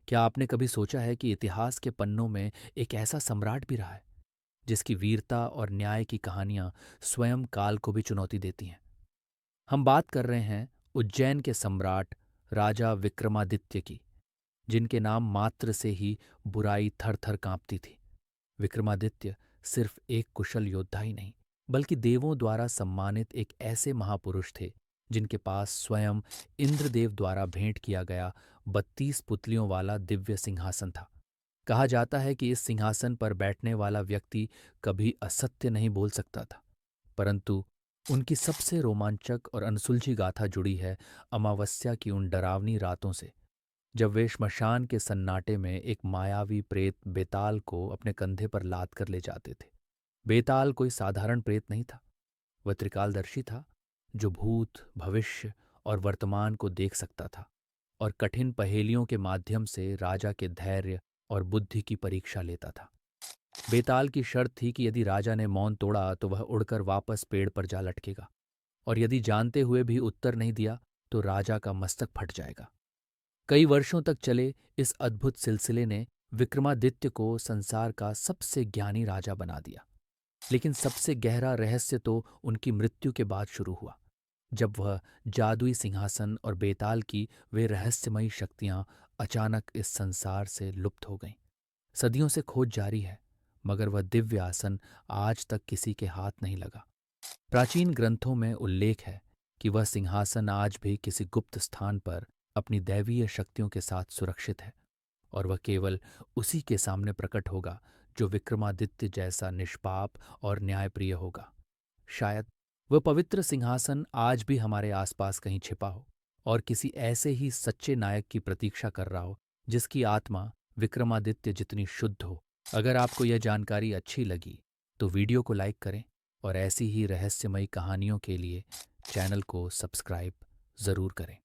क्या आपने कभी सोचा है कि इतिहास के पन्नों में एक ऐसा सम्राट भी रहा है जिसकी वीरता और न्याय की कहानियां स्वयं काल को भी चुनौती देती हैं? हम बात कर रहे हैं उज्जैन के सम्राट राजा विक्रमादित्य की, जिनके नाम मात्र से ही बुराई थर थर कांपती थी। विक्रमादित्य सिर्फ एक कुशल योद्धा ही नहीं, बल्कि देवों द्वारा सम्मानित एक ऐसे महापुरुष थे जिनके पास स्वयं इंद्रदेव द्वारा भेंट किया गया 32 पुतलियों वाला दिव्य सिंहासन था। कहा जाता है कि इस सिंहासन पर बैठने वाला व्यक्ति कभी असत्य नहीं बोल सकता था, परंतु उनकी सबसे रोमांचक और अनसुलझी गाथा जुड़ी है अमावस्या की उन डरावनी रातों से, जब वे श्मशान के सन्नाटे में एक मायावी प्रेत बेताल को अपने कंधे पर लाद कर ले जाते थे। बेताल कोई साधारण प्रेत नहीं था। वह त्रिकालदर्शी था, जो भूत, भविष्य और वर्तमान को देख सकता था और कठिन पहेलियों के माध्यम से राजा के धैर्य और बुद्धि की परीक्षा लेता था। बेताल की शर्त थी कि यदि राजा ने मौन तोड़ा तो वह उड़कर वापस पेड़ पर जा लटकेगा, और यदि जानते हुए भी उत्तर नहीं दिया तो राजा का मस्तक फट जाएगा। कई वर्षों तक चले इस अद्भुत सिलसिले ने विक्रमादित्य को संसार का सबसे ज्ञानी राजा बना दिया। लेकिन सबसे गहरा रहस्य तो उनकी मृत्यु के बाद शुरू हुआ, जब वह जादुई सिंहासन और बेताल की वे रहस्यमयी शक्तियां अचानक इस संसार से लुप्त हो गईं। सदियों से खोज जारी है, मगर वह दिव्य आसन आज तक किसी के हाथ नहीं लगा। प्राचीन ग्रंथों में उल्लेख है कि वह सिंहासन आज भी किसी गुप्त स्थान पर अपनी दैवीय शक्तियों के साथ सुरक्षित है, और वह केवल उसी के सामने प्रकट होगा जो विक्रमादित्य जैसा निष्पाप और न्यायप्रिय होगा। शायद वह पवित्र सिंहासन आज भी हमारे आसपास कहीं छिपा हो और किसी ऐसे ही सच्चे नायक की प्रतीक्षा कर रहा हो जिसकी आत्मा विक्रमादित्य जितनी शुद्ध हो। अगर आपको यह जानकारी अच्छी लगी तो वीडियो को लाइक करें, और ऐसी ही रहस्यमयी कहानियों के लिए चैनल को सब्सक्राइब ज़रूर करें।